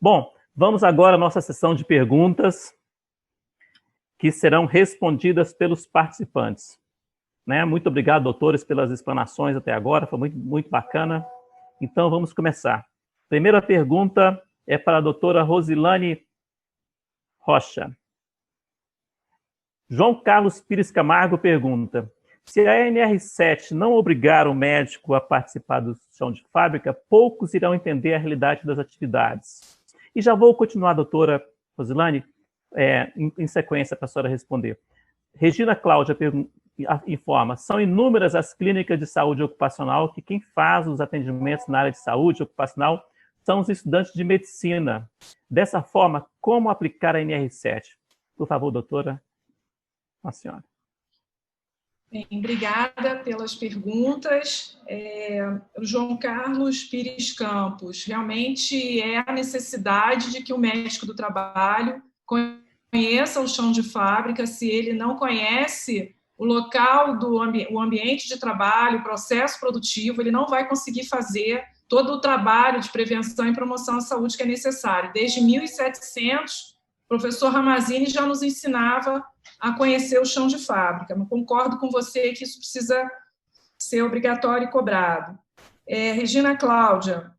Bom, vamos agora à nossa sessão de perguntas que serão respondidas pelos participantes. Muito obrigado, doutores, pelas explanações até agora, foi muito bacana. Então, vamos começar. Primeira pergunta é para a doutora Rosilane Rocha. João Carlos Pires Camargo pergunta: se a NR7 não obrigar o médico a participar do chão de fábrica, poucos irão entender a realidade das atividades. E já vou continuar, doutora Rosilane, em sequência para a senhora responder. Regina Cláudia informa: são inúmeras as clínicas de saúde ocupacional que quem faz os atendimentos na área de saúde ocupacional são os estudantes de medicina. Dessa forma, como aplicar a NR7? Por favor, doutora, a senhora. Bem, obrigada pelas perguntas. O João Carlos Pires Campos, realmente é a necessidade de que o médico do trabalho conheça o chão de fábrica. Se ele não conhece o local, o ambiente de trabalho, o processo produtivo, ele não vai conseguir fazer todo o trabalho de prevenção e promoção à saúde que é necessário. Desde 1700, o professor Ramazzini já nos ensinava a conhecer o chão de fábrica. Eu concordo com você que isso precisa ser obrigatório e cobrado. Regina Cláudia,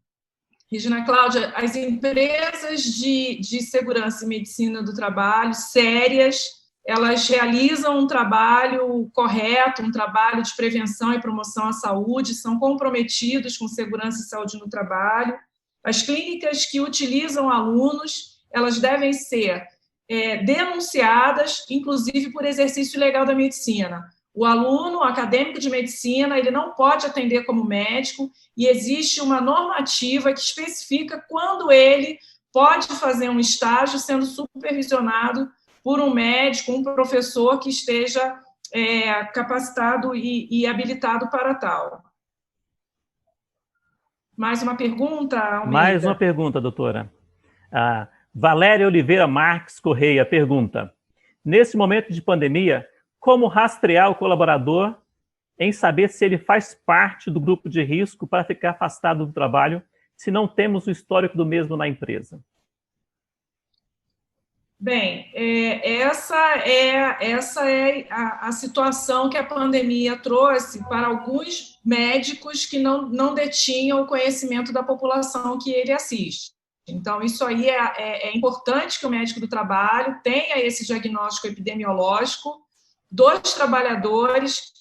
as empresas de segurança e medicina do trabalho, sérias, elas realizam um trabalho correto, um trabalho de prevenção e promoção à saúde, são comprometidos com segurança e saúde no trabalho. As clínicas que utilizam alunos, elas devem ser denunciadas, inclusive por exercício ilegal da medicina. O aluno, o acadêmico de medicina, ele não pode atender como médico e existe uma normativa que especifica quando ele pode fazer um estágio sendo supervisionado por um médico, um professor que esteja capacitado e habilitado para tal. Mais uma pergunta, Almeida? Mais uma pergunta, doutora. Valéria Oliveira Marques Correia pergunta: nesse momento de pandemia, como rastrear o colaborador em saber se ele faz parte do grupo de risco para ficar afastado do trabalho, se não temos o histórico do mesmo na empresa? Bem, essa é a situação que a pandemia trouxe para alguns médicos que não detinham o conhecimento da população que ele assiste. Então, isso aí é importante que o médico do trabalho tenha esse diagnóstico epidemiológico dos trabalhadores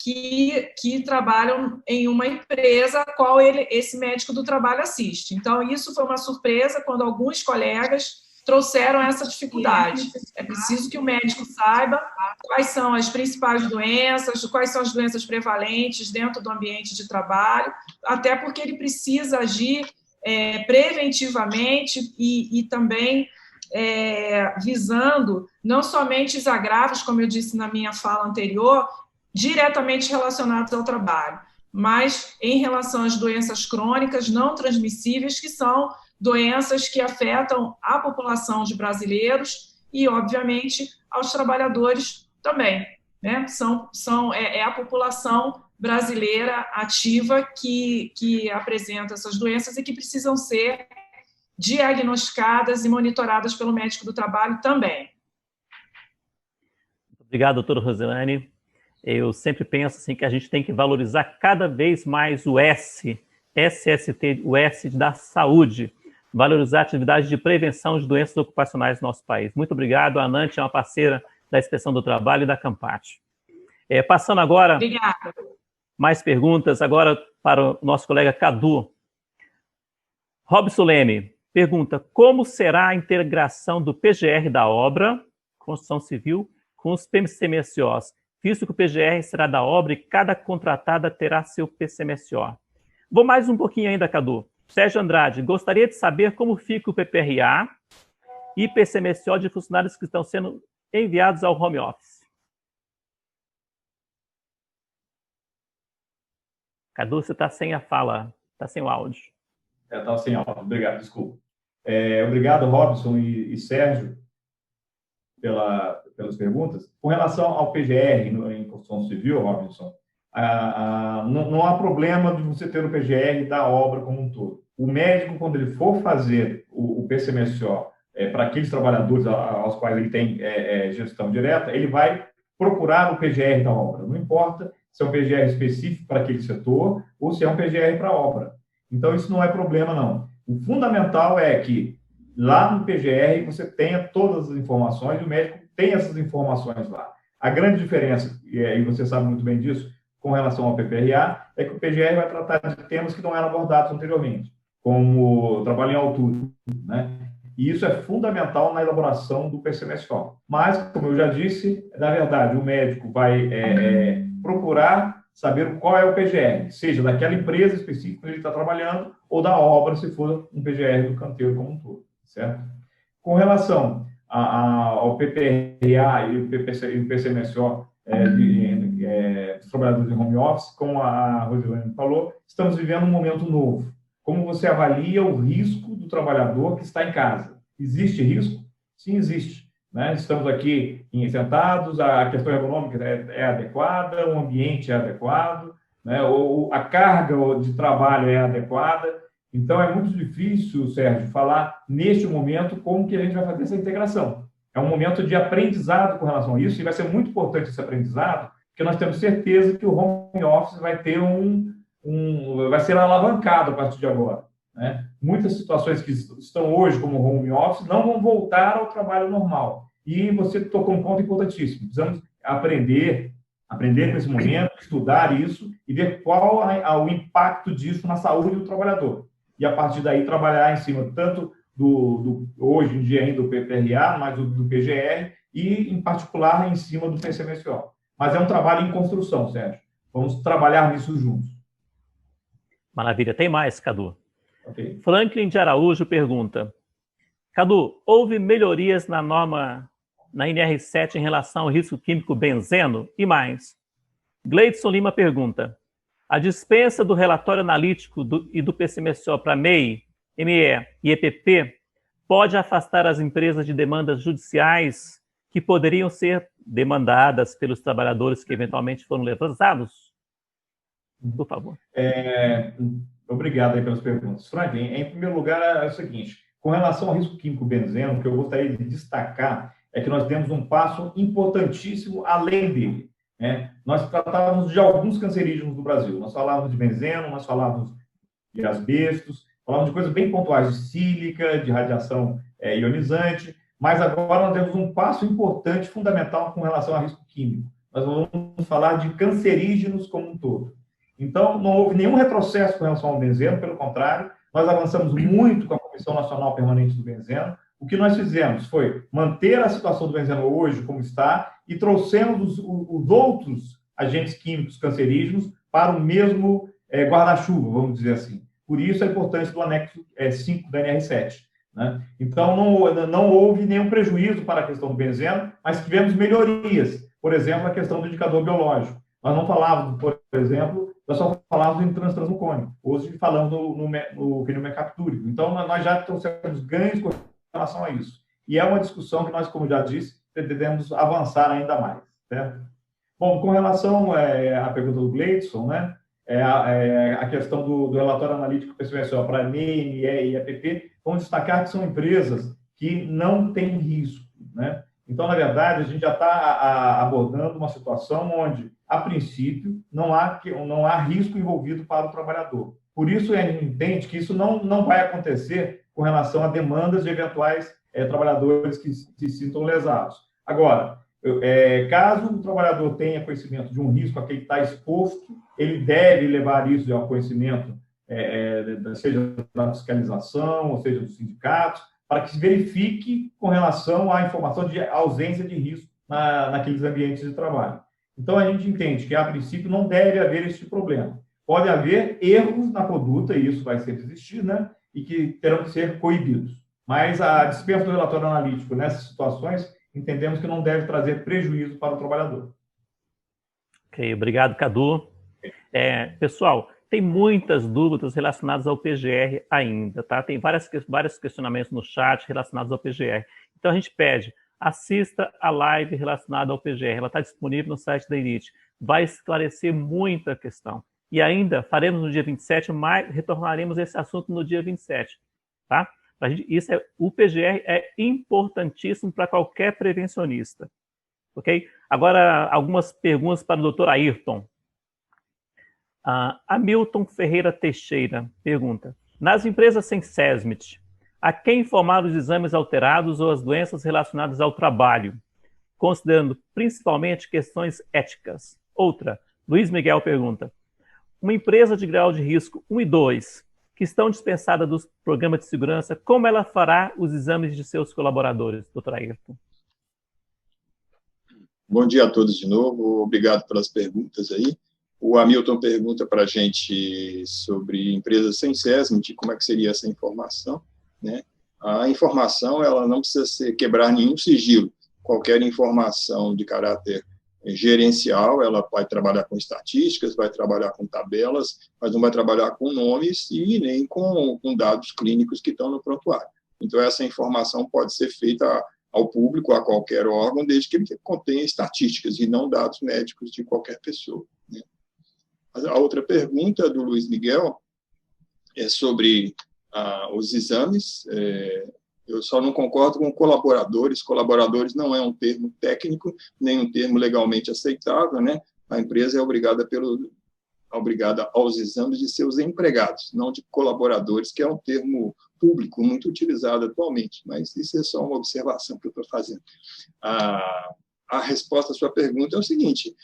que trabalham em uma empresa a qual esse médico do trabalho assiste. Então, isso foi uma surpresa quando alguns colegas trouxeram essa dificuldade. É preciso que o médico saiba quais são as principais doenças, quais são as doenças prevalentes dentro do ambiente de trabalho, até porque ele precisa agir preventivamente e também visando não somente os agravos, como eu disse na minha fala anterior, diretamente relacionados ao trabalho, mas em relação às doenças crônicas não transmissíveis, que são doenças que afetam a população de brasileiros e, obviamente, aos trabalhadores também. Né? É a população brasileira ativa que apresenta essas doenças e que precisam ser diagnosticadas e monitoradas pelo médico do trabalho também. Obrigado, doutora Rosilane. Eu sempre penso assim, que a gente tem que valorizar cada vez mais o SST, o S da saúde, valorizar a atividade de prevenção de doenças ocupacionais no nosso país. Muito obrigado. A ANANT é uma parceira da Inspeção do Trabalho e da CAMPAT. Passando agora, obrigada. Mais perguntas agora para o nosso colega Cadu. Robson Leme pergunta: como será a integração do PGR da obra, construção civil, com os PCMSOs, visto que o PGR será da obra e cada contratada terá seu PCMSO? Vou mais um pouquinho ainda, Cadu. Sérgio Andrade, gostaria de saber como fica o PPRA e PCMSO de funcionários que estão sendo enviados ao home office. Cadu, você está sem a fala, está sem o áudio. Está sem áudio, obrigado, desculpa. Obrigado, Robson e Sérgio, pelas perguntas. Com relação ao PGR em construção civil, Robson, não há problema de você ter o PGR da obra como um todo. O médico, quando ele for fazer o PCMSO para aqueles trabalhadores aos quais ele tem gestão direta, ele vai procurar o PGR da obra. Não importa se é um PGR específico para aquele setor ou se é um PGR para a obra. Então, isso não é problema, não. O fundamental é que lá no PGR você tenha todas as informações e o médico tem essas informações lá. A grande diferença, e você sabe muito bem disso, com relação ao PPRA, é que o PGR vai tratar de temas que não eram abordados anteriormente, como trabalho em altura, né? E isso é fundamental na elaboração do PCMSO. Mas, como eu já disse, na verdade, o médico vai procurar saber qual é o PGR, seja daquela empresa específica que ele está trabalhando ou da obra, se for um PGR do canteiro como um todo, certo? Com relação ao PPRA e o PCMSO dos trabalhadores em home office, como a Rosilene falou, estamos vivendo um momento novo. Como você avalia o risco do trabalhador que está em casa? Existe risco? Sim, existe. Né? Estamos aqui sentados, a questão ergonômica é adequada, o ambiente é adequado, né? Ou a carga de trabalho é adequada. Então, é muito difícil, Sérgio, falar neste momento como que a gente vai fazer essa integração. É um momento de aprendizado com relação a isso, e vai ser muito importante esse aprendizado, porque nós temos certeza que o home office vai ter vai ser alavancado a partir de agora. Né? Muitas situações que estão hoje como home office não vão voltar ao trabalho normal. E você tocou um ponto importantíssimo. Precisamos aprender com esse momento, estudar isso e ver qual o impacto disso na saúde do trabalhador. E, a partir daí, trabalhar em cima tanto hoje em dia ainda do PPRA, mas do PGR e, em particular, em cima do PCMSO. Mas é um trabalho em construção, Sérgio. Vamos trabalhar nisso juntos. Maravilha. Tem mais, Cadu. Okay. Franklin de Araújo pergunta: Cadu, houve melhorias na norma, na NR7 em relação ao risco químico benzeno? E mais, Gleidson Lima pergunta: a dispensa do relatório analítico e do PCMSO para MEI, ME e EPP pode afastar as empresas de demandas judiciais que poderiam ser demandadas pelos trabalhadores que eventualmente foram levantados? Por favor. Obrigado aí pelas perguntas. Franklin, em primeiro lugar, é o seguinte: com relação ao risco químico benzeno, o que eu gostaria de destacar é que nós temos um passo importantíssimo além dele. Né? Nós tratávamos de alguns cancerígenos no Brasil. Nós falávamos de benzeno, nós falávamos de asbestos, falávamos de coisas bem pontuais, de sílica, de radiação ionizante, mas agora nós temos um passo importante, fundamental, com relação a risco químico. Nós vamos falar de cancerígenos como um todo. Então, não houve nenhum retrocesso com relação ao benzeno, pelo contrário, nós avançamos muito com a Comissão Nacional Permanente do Benzeno. O que nós fizemos foi manter a situação do benzeno hoje como está e trouxemos os outros agentes químicos cancerígenos para o mesmo guarda-chuva, vamos dizer assim. Por isso a importância do anexo 5 da NR7. Né? Então, não houve nenhum prejuízo para a questão do benzeno, mas tivemos melhorias. Por exemplo, a questão do indicador biológico. Nós não falávamos, por exemplo, nós só falávamos em transmucônico. Hoje falamos no fenilmercaptúrico. Então, nós já trouxemos ganhos com relação a isso. E é uma discussão que nós, como já disse, pretendemos avançar ainda mais. Certo? Bom, com relação à pergunta do Gleidson, né, a questão do relatório analítico PCMSO para NE, ME e EPP, vamos destacar que são empresas que não têm risco. Né? Então, na verdade, a gente já está abordando uma situação onde, a princípio, não há risco envolvido para o trabalhador. Por isso, a gente entende que isso não vai acontecer com relação a demandas de eventuais trabalhadores que se sintam lesados. Agora, caso o trabalhador tenha conhecimento de um risco a que ele está exposto, ele deve levar isso ao conhecimento, seja da fiscalização, ou seja, dos sindicatos, para que se verifique com relação à informação de ausência de risco naqueles ambientes de trabalho. Então, a gente entende que, a princípio, não deve haver esse problema. Pode haver erros na conduta, e isso vai sempre existir, né? E que terão que ser coibidos. Mas a dispensa do relatório analítico nessas situações, entendemos que não deve trazer prejuízo para o trabalhador. Ok, obrigado, Cadu. Pessoal, tem muitas dúvidas relacionadas ao PGR ainda, tá? Tem vários questionamentos no chat relacionados ao PGR. Então, a gente pede, assista a live relacionada ao PGR. Ela está disponível no site da INIT. Vai esclarecer muita questão. E ainda faremos no dia 27, mas retornaremos a esse assunto no dia 27, tá? O PGR é importantíssimo para qualquer prevencionista. Ok? Agora, algumas perguntas para o Dr. Ayrton. Hamilton Ferreira Teixeira pergunta: nas empresas sem SESMIT, a quem informar os exames alterados ou as doenças relacionadas ao trabalho, considerando principalmente questões éticas? Outra, Luiz Miguel pergunta: uma empresa de grau de risco 1 e 2, que estão dispensadas dos programas de segurança, como ela fará os exames de seus colaboradores, doutor Ayrton? Bom dia a todos de novo, obrigado pelas perguntas aí. O Hamilton pergunta para a gente sobre empresas sem SESMIT, como é que seria essa informação, né? A informação, ela não precisa quebrar nenhum sigilo. Qualquer informação de caráter gerencial, ela vai trabalhar com estatísticas, vai trabalhar com tabelas, mas não vai trabalhar com nomes e nem com dados clínicos que estão no prontuário. Então, essa informação pode ser feita ao público, a qualquer órgão, desde que ele contenha estatísticas e não dados médicos de qualquer pessoa, né? A outra pergunta do Luiz Miguel é sobre os exames. Eu só não concordo com colaboradores. Colaboradores não é um termo técnico, nem um termo legalmente aceitável, né? A empresa é obrigada aos exames de seus empregados, não de colaboradores, que é um termo público muito utilizado atualmente, mas isso é só uma observação que eu estou fazendo. A resposta à sua pergunta é o seguinte: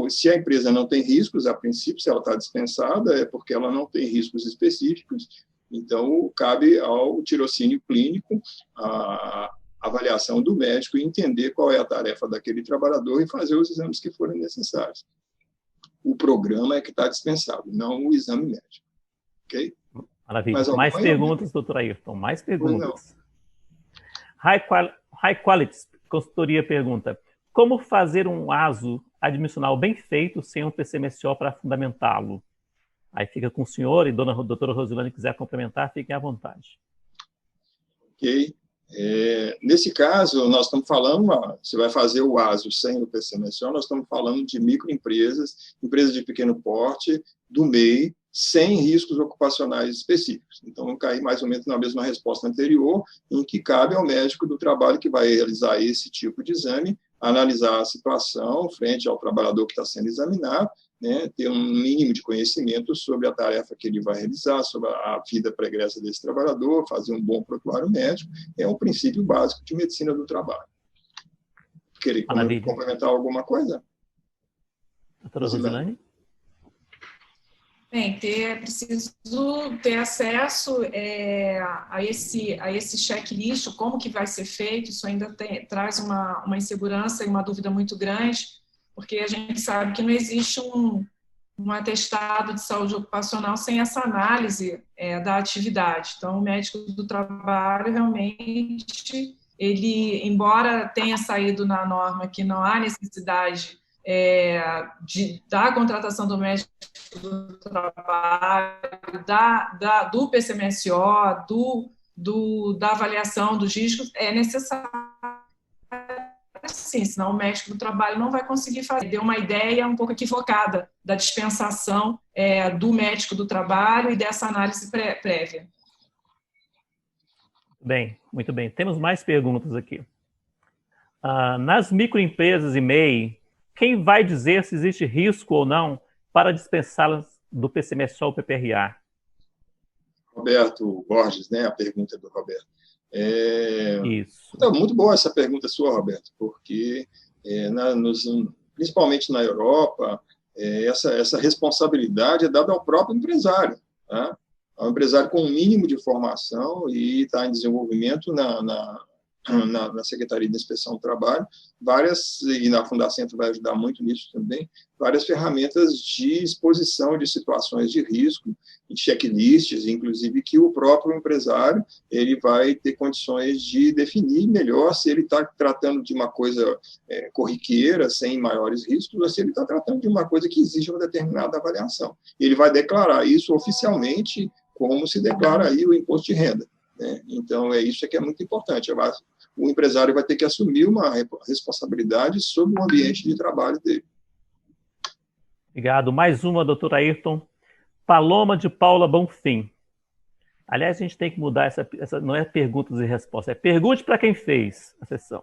se a empresa não tem riscos, a princípio, se ela está dispensada, é porque ela não tem riscos específicos, então cabe ao tirocínio clínico a avaliação do médico e entender qual é a tarefa daquele trabalhador e fazer os exames que forem necessários. O programa é que está dispensado, não o exame médico. Ok? Maravilha. Mais perguntas, doutor Ayrton? Mais perguntas. High Quality Consultoria pergunta: como fazer um ASO admissional bem feito sem um PCMSO para fundamentá-lo? Aí fica com o senhor, e doutora Rosilane quiser complementar, fiquem à vontade. Ok. Nesse caso, nós estamos falando, você vai fazer o ASO sem o PCMSO, nós estamos falando de microempresas, empresas de pequeno porte, do MEI, sem riscos ocupacionais específicos. Então, vamos cair mais ou menos na mesma resposta anterior, em que cabe ao médico do trabalho que vai realizar esse tipo de exame, analisar a situação frente ao trabalhador que está sendo examinado, né, ter um mínimo de conhecimento sobre a tarefa que ele vai realizar, sobre a vida pregressa desse trabalhador, fazer um bom prontuário médico, é um princípio básico de medicina do trabalho. Querer complementar alguma coisa? Doutora Rosilane? Bem, é preciso ter acesso a esse checklist, como que vai ser feito. Isso ainda traz uma insegurança e uma dúvida muito grande, porque a gente sabe que não existe um atestado de saúde ocupacional sem essa análise da atividade. Então, o médico do trabalho, realmente, ele, embora tenha saído na norma que não há necessidade da contratação do médico do trabalho, do PCMSO, da avaliação dos riscos, é necessário, sim, senão o médico do trabalho não vai conseguir fazer. Deu uma ideia um pouco equivocada da dispensação do médico do trabalho e dessa análise prévia. Bem, muito bem. Temos mais perguntas aqui. Nas microempresas e MEI, quem vai dizer se existe risco ou não para dispensá-las do PCMSO ou PPRA? Roberto Borges, né? A pergunta do Roberto. Isso. Então, muito boa essa pergunta sua, Roberto, porque principalmente na Europa, essa responsabilidade é dada ao próprio empresário, tá? Ao empresário com um mínimo de formação e está em desenvolvimento na Secretaria de Inspeção do Trabalho, e na Fundacentro vai ajudar muito nisso também, várias ferramentas de exposição de situações de risco, de checklists, inclusive que o próprio empresário ele vai ter condições de definir melhor se ele está tratando de uma coisa corriqueira, sem maiores riscos, ou se ele está tratando de uma coisa que exige uma determinada avaliação. Ele vai declarar isso oficialmente, como se declara aí o imposto de renda, né? Então, isso que é muito importante. O empresário vai ter que assumir uma responsabilidade sobre o ambiente de trabalho dele. Obrigado. Mais uma, doutor Ayrton. Paloma de Paula Bonfim. Aliás, a gente tem que mudar essa não é perguntas e respostas, é pergunte para quem fez a sessão.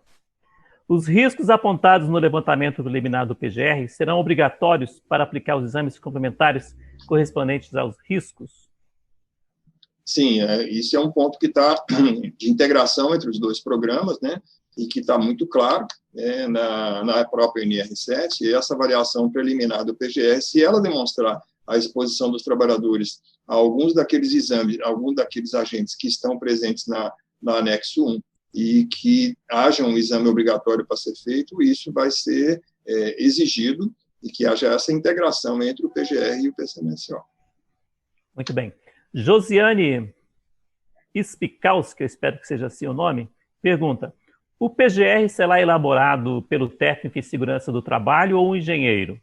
Os riscos apontados no levantamento preliminar do PGR serão obrigatórios para aplicar os exames complementares correspondentes aos riscos? Sim, isso é um ponto que está de integração entre os dois programas, né, e que está muito claro, né, na própria NR7, e essa avaliação preliminar do PGR, se ela demonstrar a exposição dos trabalhadores a alguns daqueles exames, alguns daqueles agentes que estão presentes na anexo 1, e que haja um exame obrigatório para ser feito, isso vai ser exigido, e que haja essa integração entre o PGR e o PCMSO. Muito bem. Josiane Spikowski, eu espero que seja assim o nome, pergunta: o PGR será elaborado pelo técnico em segurança do trabalho ou um engenheiro?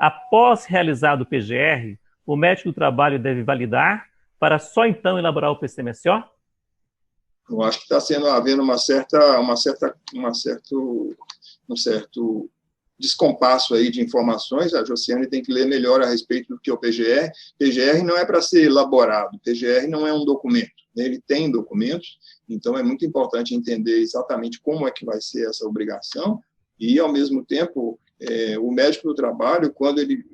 Após realizado o PGR, o médico do trabalho deve validar para só então elaborar o PCMSO? Eu acho que está havendo um certo descompasso aí de informações. A Josiane tem que ler melhor a respeito do que é o PGR. PGR não é para ser elaborado, PGR não é um documento, ele tem documentos, então é muito importante entender exatamente como é que vai ser essa obrigação e, ao mesmo tempo, o médico do trabalho, quando ele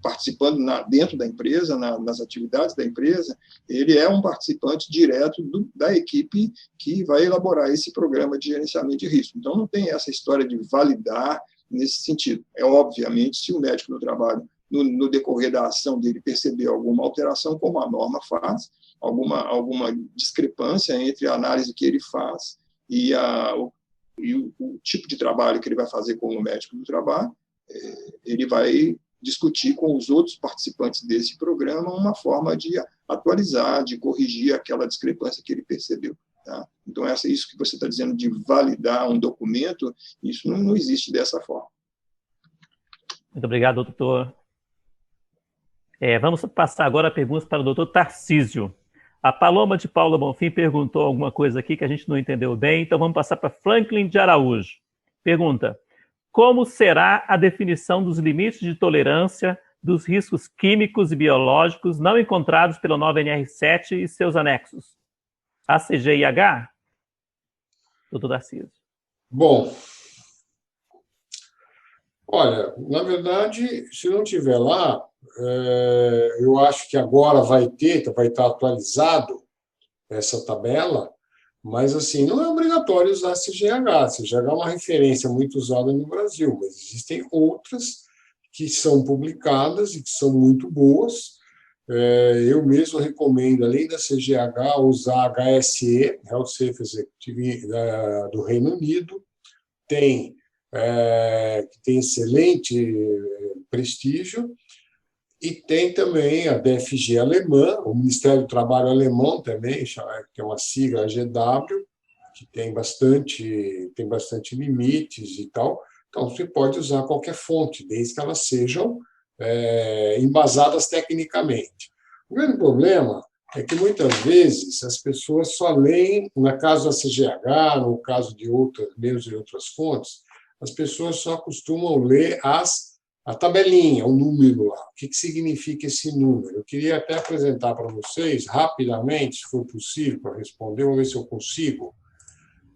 participando dentro da empresa, nas atividades da empresa, ele é um participante direto da equipe que vai elaborar esse programa de gerenciamento de risco. Então, não tem essa história de validar nesse sentido. Obviamente, se o médico do trabalho, no decorrer da ação dele, perceber alguma alteração, como a norma faz, alguma discrepância entre a análise que ele faz e o tipo de trabalho que ele vai fazer como médico do trabalho, ele vai discutir com os outros participantes desse programa uma forma de atualizar, de corrigir aquela discrepância que ele percebeu. Tá? Então, isso que você está dizendo de validar um documento, isso não existe dessa forma. Muito obrigado, doutor. Vamos passar agora a perguntas para o doutor Tarcísio. A Paloma de Paula Bonfim perguntou alguma coisa aqui que a gente não entendeu bem, então vamos passar para Franklin de Araújo. Pergunta: como será a definição dos limites de tolerância dos riscos químicos e biológicos não encontrados pela nova NR7 e seus anexos? ACG e H? Doutor Tarcísio. Bom, olha, na verdade, se não tiver lá, eu acho que agora vai estar atualizado essa tabela, mas, assim, não é obrigatório usar CGH. CGH é uma referência muito usada no Brasil, mas existem outras que são publicadas e que são muito boas. Eu mesmo recomendo, além da CGH, usar a HSE, Health Safety Executive, do Reino Unido, que tem excelente prestígio, e tem também a DFG alemã, o Ministério do Trabalho alemão também, que é uma sigla GW, que tem bastante limites e tal. Então, você pode usar qualquer fonte, desde que elas sejam embasadas tecnicamente. O grande problema é que, muitas vezes, as pessoas só leem, no caso da CGH, no caso de outras fontes, as pessoas só costumam ler a tabelinha, o número lá. O que significa esse número? Eu queria até apresentar para vocês, rapidamente, se for possível, para responder. Vamos ver se eu consigo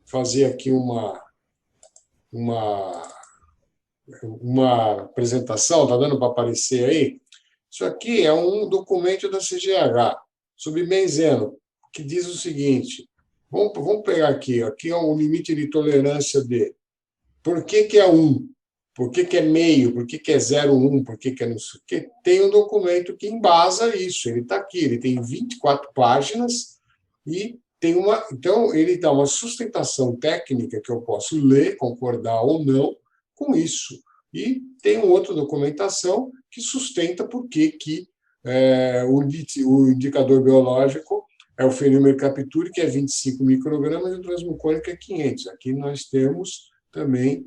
fazer aqui uma apresentação. Está dando para aparecer aí? Isso aqui é um documento da CGH sobre benzeno, que diz o seguinte: vamos pegar aqui é o limite de tolerância de... Por que é 1? Por que é meio? Por que é 0,1? Por que é não sei o quê? Tem um documento que embasa isso. Ele está aqui, ele tem 24 páginas e tem então, ele dá uma sustentação técnica que eu posso ler, concordar ou não com isso. E tem uma outra documentação que sustenta por que o indicador biológico é o fenilmercapture, que é 25 microgramas, e o transmucônico é 500. Aqui nós temos também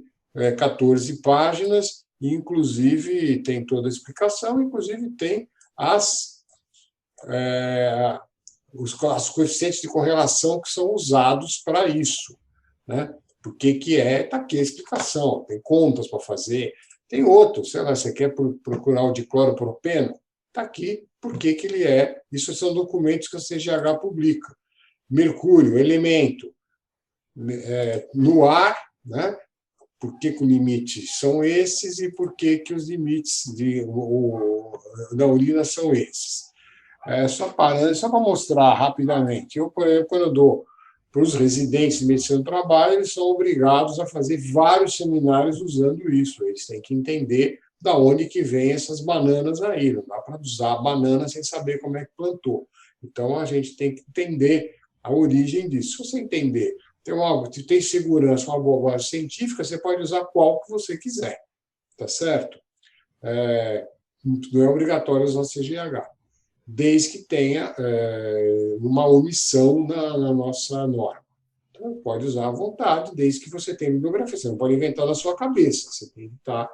14 páginas, e, inclusive, tem toda a explicação, inclusive tem os coeficientes de correlação que são usados para isso, né? Porque está aqui a explicação, tem contas para fazer, tem outros, sei lá, você quer procurar o dicloropropeno, Está aqui por que ele é. Isso são documentos que a CGH publica. Mercúrio, elemento, no ar, né? Por que os limites são esses e por que os limites da urina são esses. Só para mostrar rapidamente. Eu, por exemplo, quando eu dou para os residentes de medicina do trabalho, eles são obrigados a fazer vários seminários usando isso. Eles têm que entender da onde que vem essas bananas aí. Não dá para usar a banana sem saber como é que plantou. Então, a gente tem que entender a origem disso. Se você entender, tem segurança, uma boa base científica, você pode usar qual que você quiser. Tá certo? Não é obrigatório usar CGH, desde que tenha uma omissão na nossa norma. Então, pode usar à vontade, desde que você tenha bibliografia. Você não pode inventar na sua cabeça, você tem que estar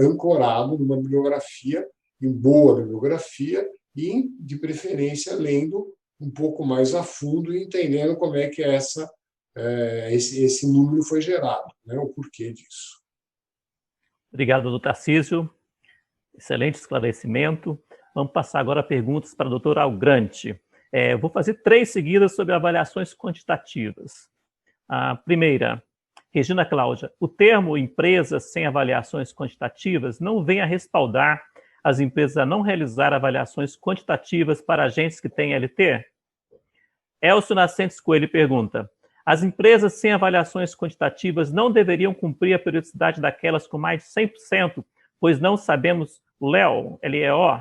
ancorado numa bibliografia, em boa bibliografia, e, de preferência, lendo um pouco mais a fundo e entendendo como é que esse número foi gerado, né, o porquê disso. Obrigado, doutor Tarcísio. Excelente esclarecimento. Vamos passar agora perguntas para a doutora Algrante. Vou fazer 3 seguidas sobre avaliações quantitativas. A primeira, Regina Cláudia, o termo empresas sem avaliações quantitativas não vem a respaldar as empresas a não realizar avaliações quantitativas para agentes que têm LT? Elcio Nascentes Coelho pergunta, as empresas sem avaliações quantitativas não deveriam cumprir a periodicidade daquelas com mais de 100%, pois não sabemos LEO, L-E-O?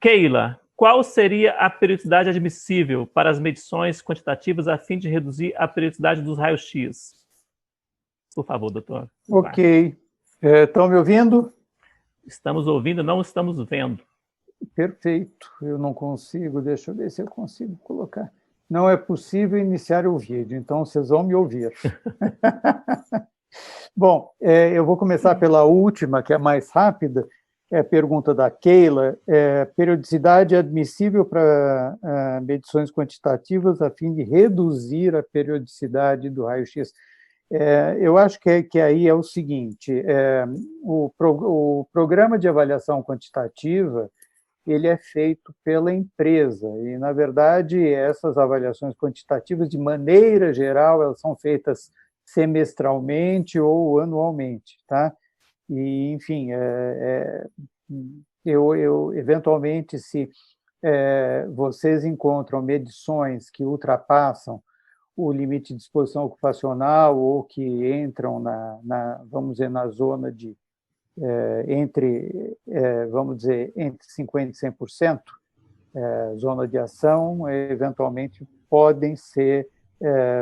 Keila, qual seria a periodicidade admissível para as medições quantitativas a fim de reduzir a periodicidade dos raios-x? Por favor, doutor. Ok. Estão me ouvindo? Estamos ouvindo, não estamos vendo. Perfeito. Eu não consigo, deixa eu ver se eu consigo colocar. Não é possível iniciar o vídeo, então vocês vão me ouvir. Bom, eu vou começar pela última, que é a mais rápida. É a pergunta da Keila. Periodicidade admissível para medições quantitativas a fim de reduzir a periodicidade do raio-x. Eu acho que aí é o seguinte, o programa de avaliação quantitativa, ele é feito pela empresa, e, na verdade, essas avaliações quantitativas, de maneira geral, elas são feitas semestralmente ou anualmente, tá? E, enfim, eventualmente, se vocês encontram medições que ultrapassam o limite de exposição ocupacional ou que entram vamos dizer, na zona de entre 50% e 100%, zona de ação, eventualmente podem ser,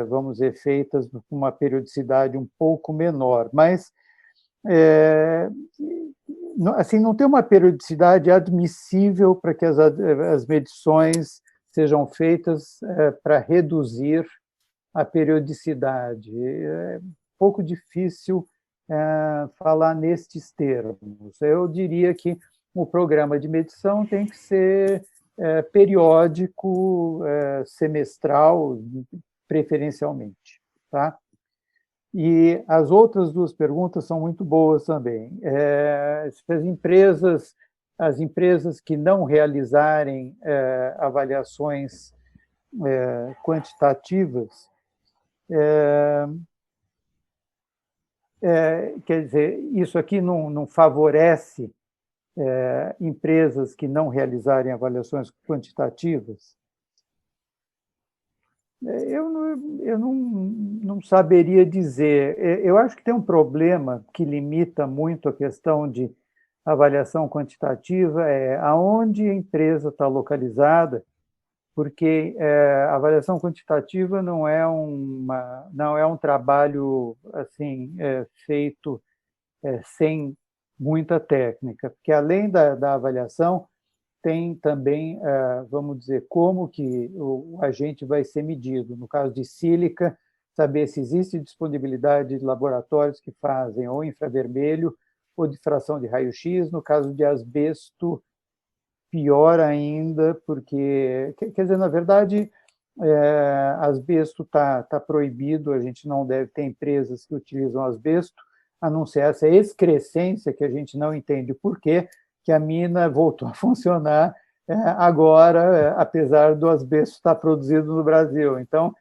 vamos dizer, feitas com uma periodicidade um pouco menor, mas assim, não tem uma periodicidade admissível para que as medições sejam feitas para reduzir a periodicidade. É um pouco difícil falar nestes termos. Eu diria que o programa de medição tem que ser periódico, semestral, preferencialmente, tá? E as outras 2 perguntas são muito boas também. As empresas que não realizarem avaliações quantitativas, quer dizer, isso aqui não favorece empresas que não realizarem avaliações quantitativas? Eu não saberia dizer. Eu acho que tem um problema que limita muito a questão de avaliação quantitativa, aonde a empresa está localizada, porque a avaliação quantitativa não é um trabalho assim feito sem muita técnica, porque além da avaliação tem também, vamos dizer, como que o agente vai ser medido. No caso de sílica, saber se existe disponibilidade de laboratórios que fazem ou infravermelho ou difração de raio-x. No caso de asbesto, pior ainda, porque, quer dizer, na verdade, asbesto está proibido, a gente não deve ter empresas que utilizam asbesto, a não ser essa excrescência que a gente não entende o porquê, que a mina voltou a funcionar agora, apesar do asbesto estar produzido no Brasil. Então,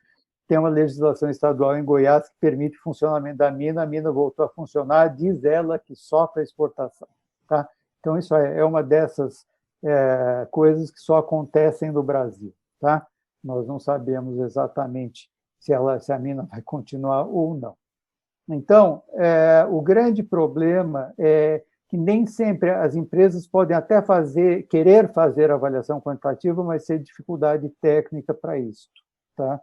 tem uma legislação estadual em Goiás que permite o funcionamento da mina, a mina voltou a funcionar, diz ela que só para exportação. Tá? Então, isso é uma dessas coisas que só acontecem no Brasil. Tá? Nós não sabemos exatamente se a mina vai continuar ou não. Então, o grande problema é que nem sempre as empresas podem até querer fazer avaliação quantitativa, mas ter dificuldade técnica para isso. Tá?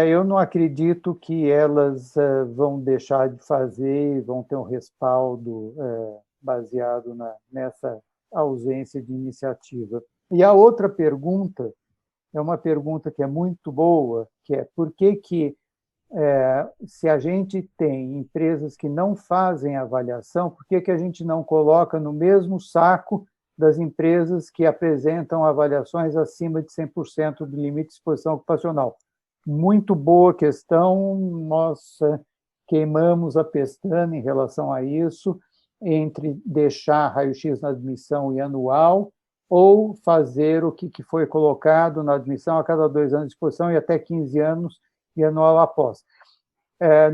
Eu não acredito que elas vão deixar de fazer e vão ter um respaldo baseado nessa ausência de iniciativa. E a outra pergunta é uma pergunta que é muito boa, que é por que se a gente tem empresas que não fazem avaliação, por que a gente não coloca no mesmo saco das empresas que apresentam avaliações acima de 100% do limite de exposição ocupacional? Muito boa questão, nós queimamos a pestana em relação a isso, entre deixar raio-x na admissão e anual, ou fazer o que foi colocado na admissão a cada 2 anos de exposição e até 15 anos e anual após.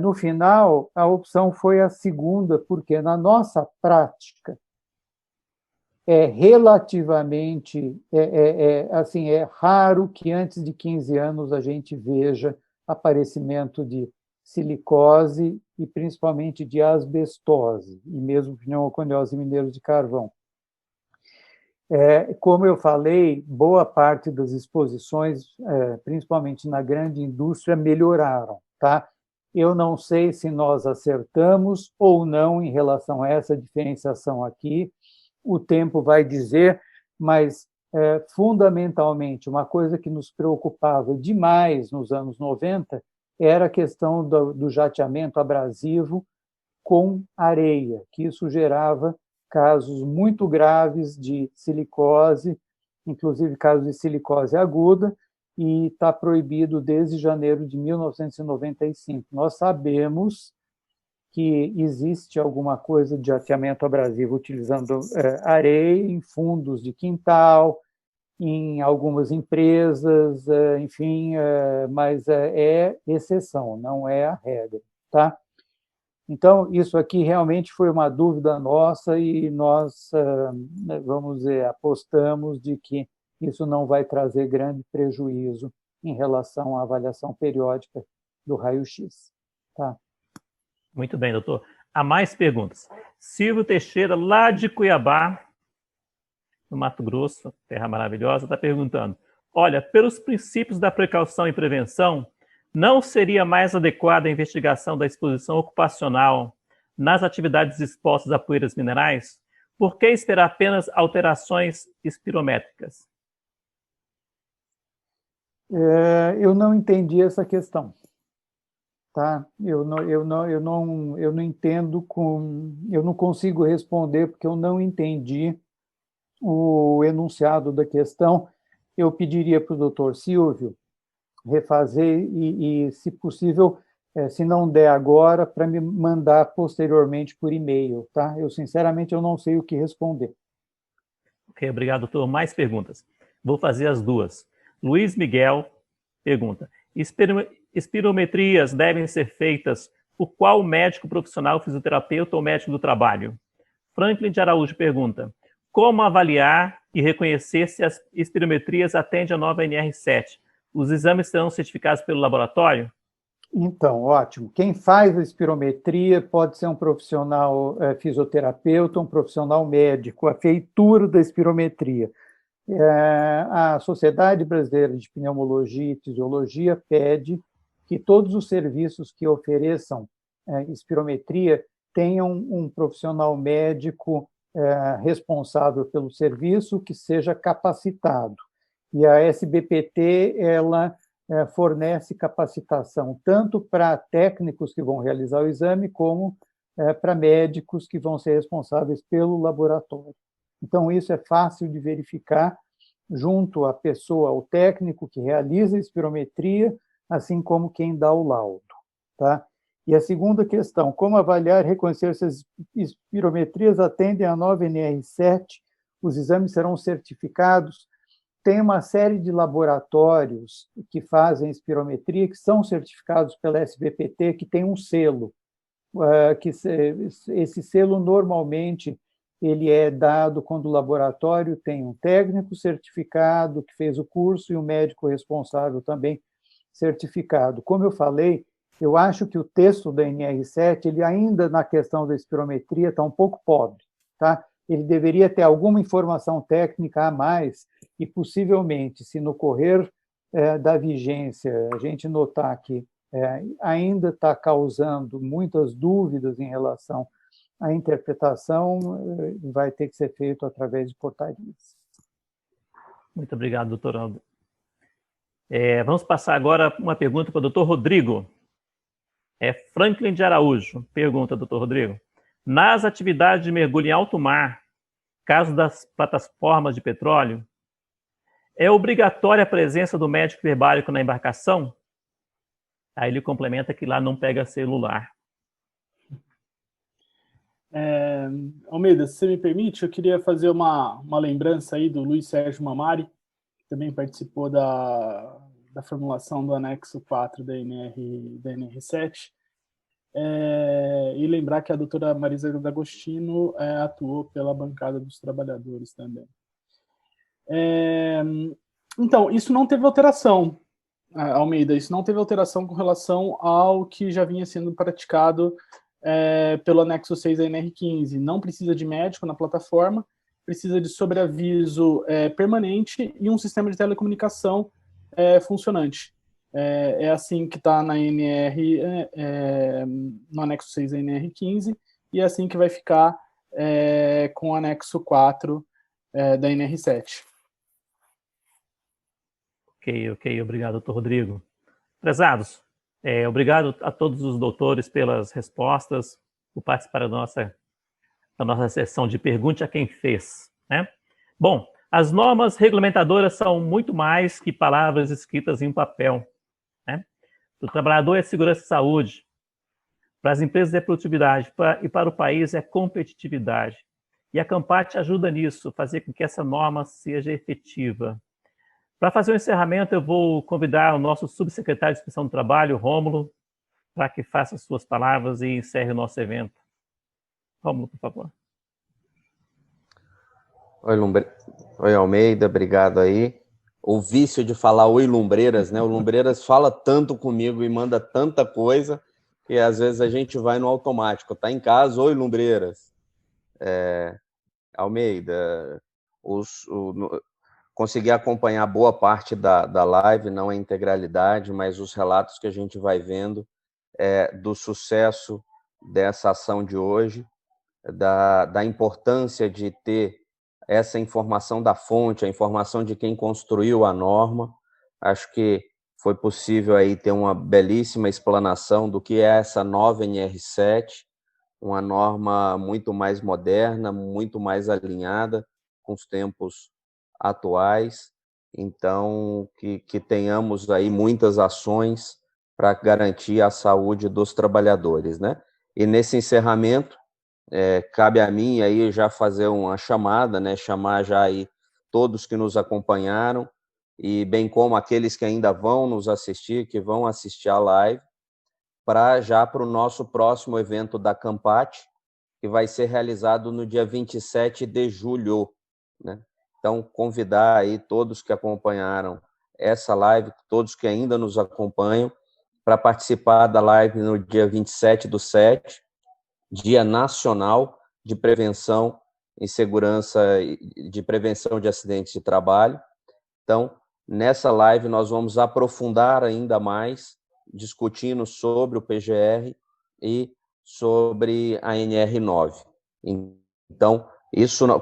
No final, a opção foi a segunda, porque na nossa prática relativamente assim, é raro que antes de 15 anos a gente veja aparecimento de silicose e principalmente de asbestose, e mesmo pneumoconiose em mineiros de carvão. Como eu falei, boa parte das exposições, principalmente na grande indústria, melhoraram. Tá? Eu não sei se nós acertamos ou não em relação a essa diferenciação aqui, o tempo vai dizer, mas, fundamentalmente, uma coisa que nos preocupava demais nos anos 90 era a questão do jateamento abrasivo com areia, que isso gerava casos muito graves de silicose, inclusive casos de silicose aguda, e está proibido desde janeiro de 1995. Nós sabemos que existe alguma coisa de jateamento abrasivo utilizando areia em fundos de quintal, em algumas empresas, enfim, mas é exceção, não é a regra. Tá? Então, isso aqui realmente foi uma dúvida nossa e nós, vamos dizer, apostamos de que isso não vai trazer grande prejuízo em relação à avaliação periódica do raio-x. Tá? Muito bem, doutor. Há mais perguntas. Silvio Teixeira, lá de Cuiabá, no Mato Grosso, terra maravilhosa, está perguntando: olha, pelos princípios da precaução e prevenção, não seria mais adequada a investigação da exposição ocupacional nas atividades expostas a poeiras minerais? Por que esperar apenas alterações espirométricas? Eu não entendi essa questão. Tá? Eu não entendo, eu não consigo responder porque eu não entendi o enunciado da questão. Eu pediria para o doutor Silvio refazer e, se possível, se não der agora, para me mandar posteriormente por e-mail. Tá? Sinceramente, eu não sei o que responder. Ok, obrigado, doutor. Mais perguntas. Vou fazer as duas. Luiz Miguel pergunta: espirometrias devem ser feitas por qual médico profissional, fisioterapeuta ou médico do trabalho? Franklin de Araújo pergunta: como avaliar e reconhecer se as espirometrias atendem a nova NR7? Os exames serão certificados pelo laboratório? Então, ótimo. Quem faz a espirometria pode ser um profissional fisioterapeuta, um profissional médico, a feitura da espirometria. A Sociedade Brasileira de Pneumologia e Fisiologia pede que todos os serviços que ofereçam espirometria tenham um profissional médico responsável pelo serviço que seja capacitado. E a SBPT, ela fornece capacitação tanto para técnicos que vão realizar o exame, como para médicos que vão ser responsáveis pelo laboratório. Então, isso é fácil de verificar junto à pessoa, ao técnico que realiza a espirometria, assim como quem dá o laudo. Tá? E a segunda questão, como avaliar e reconhecer se as espirometrias atendem à nova NR7? Os exames serão certificados? Tem uma série de laboratórios que fazem espirometria, que são certificados pela SBPT, que tem um selo. Que esse selo, normalmente, ele é dado quando o laboratório tem um técnico certificado, que fez o curso, e um médico responsável também certificado. Como eu falei, eu acho que o texto da NR7, ele ainda, na questão da espirometria, está um pouco pobre, tá? Ele deveria ter alguma informação técnica a mais, e possivelmente, se no correr da vigência a gente notar que ainda está causando muitas dúvidas em relação à interpretação, vai ter que ser feito através de portarias. Muito obrigado, doutor Aldo. Vamos passar agora uma pergunta para o doutor Rodrigo. Franklin de Araújo. Pergunta, doutor Rodrigo. Nas atividades de mergulho em alto mar, caso das plataformas de petróleo, é obrigatória a presença do médico verbálico na embarcação? Aí ele complementa que lá não pega celular. Almeida, se você me permite, eu queria fazer uma lembrança aí do Luiz Sérgio Mamari, que também participou da formulação do anexo 4 da NR7, e lembrar que a doutora Marisa D'Agostino atuou pela bancada dos trabalhadores também. Então, isso não teve alteração, Almeida, isso não teve alteração com relação ao que já vinha sendo praticado pelo anexo 6 da NR15. Não precisa de médico na plataforma, precisa de sobreaviso permanente e um sistema de telecomunicação funcionante. É assim que está na NR, no anexo 6 da NR15, e é assim que vai ficar com o anexo 4 da NR7. Ok. Obrigado, doutor Rodrigo. Prezados, obrigado a todos os doutores pelas respostas, por participar da nossa sessão de Pergunte a Quem Fez, né? Bom, as normas regulamentadoras são muito mais que palavras escritas em um papel, né? Para o trabalhador é segurança e saúde, para as empresas é produtividade, e para o país é competitividade. E a Campate ajuda nisso, fazer com que essa norma seja efetiva. Para fazer o encerramento, eu vou convidar o nosso subsecretário de Inspeção do Trabalho, Rômulo, para que faça suas palavras e encerre o nosso evento. Rômulo, por favor. Oi, Almeida, obrigado aí. O vício de falar oi, Lumbreiras, né? O Lumbreiras fala tanto comigo e manda tanta coisa que às vezes a gente vai no automático. Tá em casa, oi, Lumbreiras. Almeida, consegui acompanhar boa parte da live, não a integralidade, mas os relatos que a gente vai vendo do sucesso dessa ação de hoje, da importância de ter essa informação da fonte, a informação de quem construiu a norma. Acho que foi possível aí ter uma belíssima explanação do que é essa nova NR7, uma norma muito mais moderna, muito mais alinhada com os tempos atuais. Então, que tenhamos aí muitas ações para garantir a saúde dos trabalhadores, né? E nesse encerramento, cabe a mim aí já fazer uma chamada, né? Chamar já aí todos que nos acompanharam e bem como aqueles que ainda vão nos assistir, que vão assistir a live, para o nosso próximo evento da Campate, que vai ser realizado no dia 27 de julho, né? Então, convidar aí todos que acompanharam essa live, todos que ainda nos acompanham, para participar da live no dia 27/7, Dia Nacional de Prevenção e Segurança, de Prevenção de Acidentes de Trabalho. Então, nessa live nós vamos aprofundar ainda mais, discutindo sobre o PGR e sobre a NR9. Então,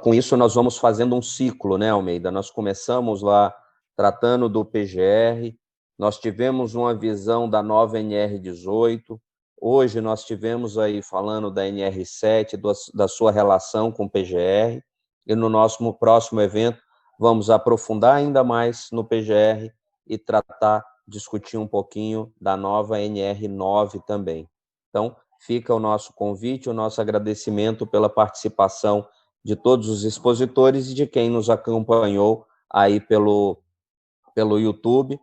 com isso nós vamos fazendo um ciclo, né, Almeida? Nós começamos lá tratando do PGR, nós tivemos uma visão da nova NR18, hoje nós tivemos aí falando da NR7, da sua relação com o PGR, e no nosso próximo evento vamos aprofundar ainda mais no PGR e discutir um pouquinho da nova NR9 também. Então, fica o nosso convite, o nosso agradecimento pela participação de todos os expositores e de quem nos acompanhou aí pelo YouTube.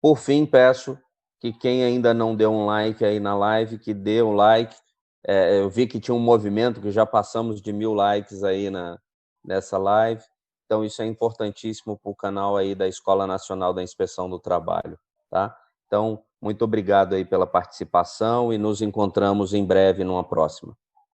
Por fim, peço que quem ainda não deu um like aí na live, que dê um like. Eu vi que tinha um movimento, que já passamos de 1000 likes aí nessa live. Então, isso é importantíssimo para o canal aí da Escola Nacional da Inspeção do Trabalho, tá? Então, muito obrigado aí pela participação e nos encontramos em breve numa próxima.